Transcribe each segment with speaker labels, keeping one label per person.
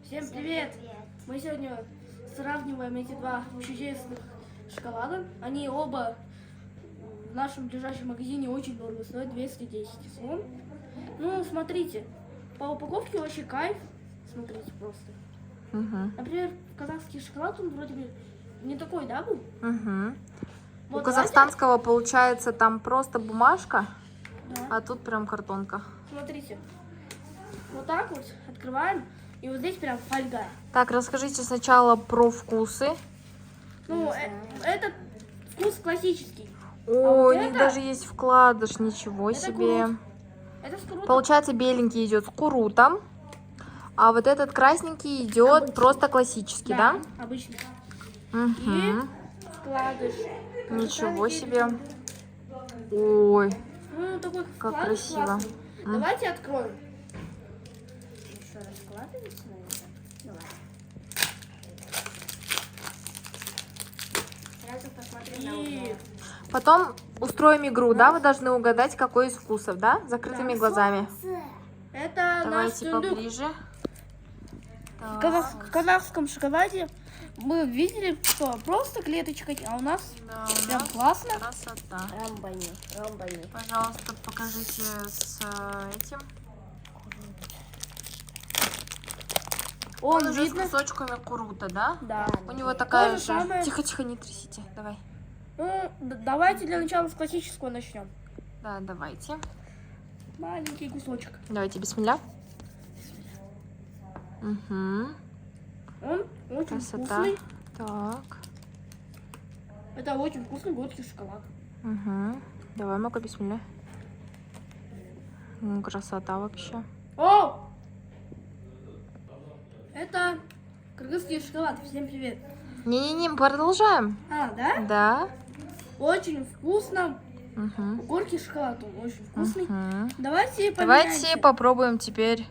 Speaker 1: Всем привет! Мы сегодня сравниваем эти два чудесных шоколада. Они оба в нашем ближайшем магазине очень дорого стоят, 210 слон. Ну, смотрите, по упаковке вообще кайф. Смотрите просто. Например, казахский шоколад, он вроде бы не такой, да, был? Вот
Speaker 2: у казахстанского получается там просто бумажка,
Speaker 1: да.
Speaker 2: А тут прям картонка.
Speaker 1: Смотрите, вот так вот открываем, и вот здесь прям фольга.
Speaker 2: Так, расскажите сначала про вкусы.
Speaker 1: Ну, этот вкус классический.
Speaker 2: О,
Speaker 1: вот
Speaker 2: у них
Speaker 1: это-
Speaker 2: даже есть вкладыш, ничего
Speaker 1: это
Speaker 2: себе.
Speaker 1: крут. Это с крутом.
Speaker 2: Получается, беленький идет с курутом, а вот этот красненький идет
Speaker 1: Обычный.
Speaker 2: просто классический, да?
Speaker 1: Обычный. И
Speaker 2: Мгм.
Speaker 1: вкладыш.
Speaker 2: Ничего себе. Ой,
Speaker 1: Ну, такой
Speaker 2: как
Speaker 1: вкладыш
Speaker 2: красиво.
Speaker 1: классный. Давайте откроем. Еще раскладывается, наверное? Давай. Сразу посмотрим на упаковку.
Speaker 2: Потом устроим игру, да? Вы должны угадать, какой из вкусов, да? Закрытыми глазами.
Speaker 1: Это наш
Speaker 2: Давайте
Speaker 1: сундук.
Speaker 2: поближе.
Speaker 1: В казахском шоколаде мы видели, что просто клеточка, а у нас
Speaker 2: Да,
Speaker 1: прям классно.
Speaker 2: красота.
Speaker 1: Рамбани.
Speaker 2: Пожалуйста, покажите с этим.
Speaker 1: Он
Speaker 2: Уже
Speaker 1: видно.
Speaker 2: с кусочками курута, да?
Speaker 1: Да.
Speaker 2: У него такая
Speaker 1: же
Speaker 2: же.
Speaker 1: самое.
Speaker 2: Тихо-тихо, не трясите. Давай.
Speaker 1: Ну, давайте для начала с классического начнем.
Speaker 2: Да, давайте.
Speaker 1: Маленький кусочек.
Speaker 2: Давайте, бисмилля. Угу.
Speaker 1: Он очень
Speaker 2: Красота.
Speaker 1: вкусный.
Speaker 2: Так.
Speaker 1: Это очень вкусный горький шоколад.
Speaker 2: Угу. Давай, Мака, бисмилля. Красота вообще.
Speaker 1: О! Это кыргызский шоколад. Всем привет.
Speaker 2: Не-не-не, мы продолжаем.
Speaker 1: А, да?
Speaker 2: Да.
Speaker 1: Очень вкусно.
Speaker 2: Угу.
Speaker 1: Горький шоколад, он очень вкусный.
Speaker 2: Угу.
Speaker 1: Давайте поменяемся.
Speaker 2: Давайте попробуем теперь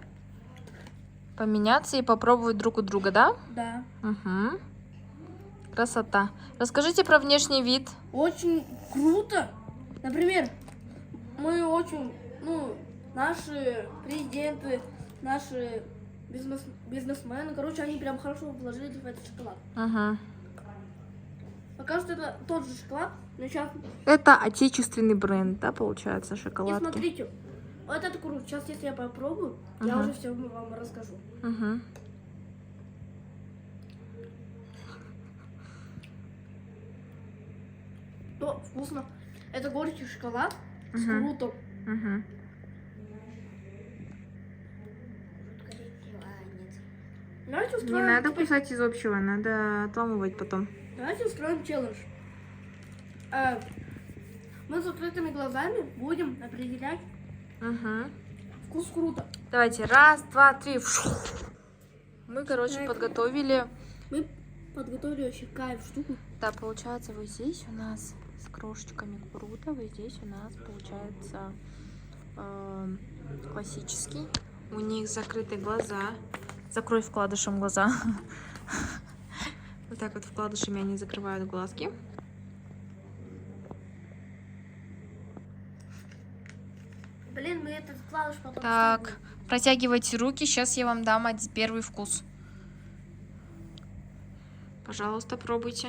Speaker 2: поменяться и попробовать друг у друга, да?
Speaker 1: Да.
Speaker 2: Угу. Красота. Расскажите про внешний вид.
Speaker 1: Очень круто. Например, мы очень, наши президенты, наши бизнесмены, короче, они прям хорошо вложили в этот шоколад.
Speaker 2: Угу.
Speaker 1: Пока что это тот же шоколад, но сейчас...
Speaker 2: Это отечественный бренд, да, получается,
Speaker 1: И
Speaker 2: шоколадки?
Speaker 1: смотрите, вот это круто. Сейчас, если я попробую, я уже все вам расскажу.
Speaker 2: Угу.
Speaker 1: О, вкусно. Это горький шоколад с
Speaker 2: Мгм.
Speaker 1: крутом.
Speaker 2: Угу.
Speaker 1: Давайте
Speaker 2: Не
Speaker 1: устроим,
Speaker 2: надо кусать из общего, надо отламывать потом.
Speaker 1: давайте устроим челлендж. Мы с открытыми глазами будем определять
Speaker 2: Угу.
Speaker 1: вкус крута.
Speaker 2: Давайте, раз, два, три. Мы, короче,
Speaker 1: Так.
Speaker 2: подготовили.
Speaker 1: Мы подготовили вообще кайф штуку.
Speaker 2: Да, получается, вот здесь у нас с крошечками круто, вот здесь у нас получается классический. У них закрыты глаза. Закрой вкладышем глаза. Вот так вот вкладышами они закрывают глазки.
Speaker 1: Блин, мы этот вкладыш потом
Speaker 2: Так, протягивайте руки, сейчас я вам дам первый вкус. Пожалуйста, пробуйте.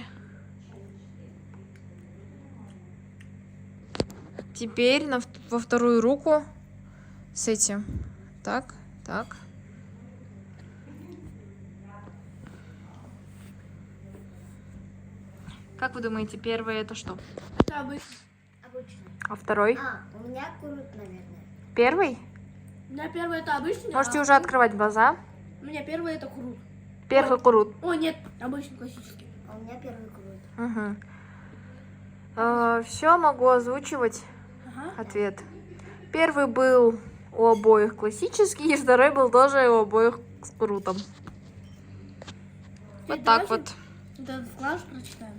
Speaker 2: Теперь во вторую руку с этим. Так, так. Как вы думаете, первый это что?
Speaker 1: Это обычный.
Speaker 2: А второй?
Speaker 3: У меня крут, наверное.
Speaker 2: Первый?
Speaker 1: У меня первый это обычный.
Speaker 2: Можете
Speaker 1: а
Speaker 2: уже открывать глаза.
Speaker 1: У меня первый это крут.
Speaker 2: Первый курут.
Speaker 1: О, нет, обычный классический.
Speaker 3: А у меня первый крут.
Speaker 2: Угу. Все, могу озвучивать
Speaker 1: Ага.
Speaker 2: ответ. Первый был у обоих классический, и второй был тоже у обоих с крутом. Вот так
Speaker 1: давайте
Speaker 2: вот.
Speaker 1: Этот вкладыш прочитаем.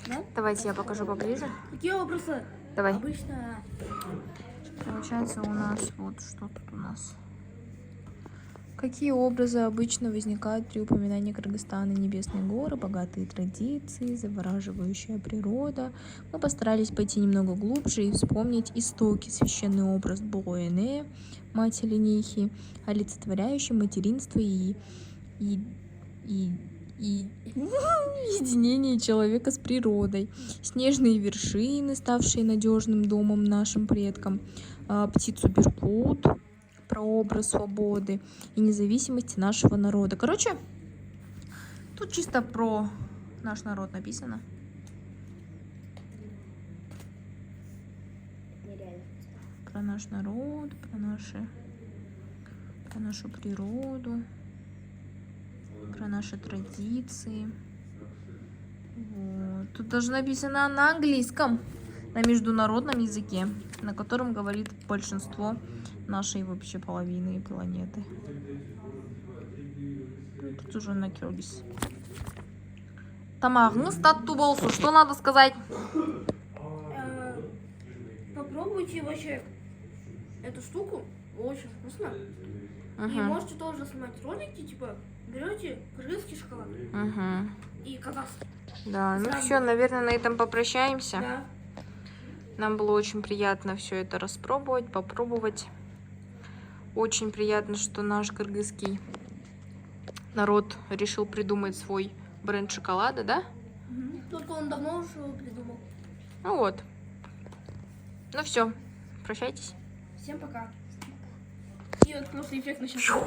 Speaker 1: Да?
Speaker 2: Давайте я покажу поближе.
Speaker 1: Какие вопросы?
Speaker 2: Давай.
Speaker 1: Обычно.
Speaker 2: Получается у нас вот что тут у нас. Какие образы обычно возникают при упоминании Кыргызстана? Небесные горы, богатые традиции, завораживающая природа. Мы постарались пойти немного глубже и вспомнить истоки. Священный образ Булоэне, мать Оленихи, олицетворяющий материнство и единение человека с природой. Снежные вершины, ставшие надежным домом нашим предкам. Птицу Беркут, прообраз свободы и независимости нашего народа. Короче, тут чисто про наш народ написано.
Speaker 3: Нереально.
Speaker 2: Про наш народ, про нашу природу, про наши традиции. Вот. Тут даже написано на английском, на международном языке, на котором говорит большинство нашей вообще половины планеты. Тут уже на киргиз. Тамағыңыз тату болсын. Что надо сказать?
Speaker 1: Попробуйте вообще эту штуку, очень вкусно. И
Speaker 2: Угу.
Speaker 1: можете тоже снимать ролики, типа берете кыргызский шоколад
Speaker 2: Угу.
Speaker 1: и казахский.
Speaker 2: Да, ну
Speaker 1: Сразу.
Speaker 2: все, наверное, на этом попрощаемся.
Speaker 1: Да.
Speaker 2: Нам было очень приятно все это распробовать, попробовать. Очень приятно, что наш кыргызский народ решил придумать свой бренд шоколада, да?
Speaker 1: Только он давно уже его придумал.
Speaker 2: Ну вот. Ну все, прощайтесь.
Speaker 1: Всем пока. И вот просто эффектно сейчас.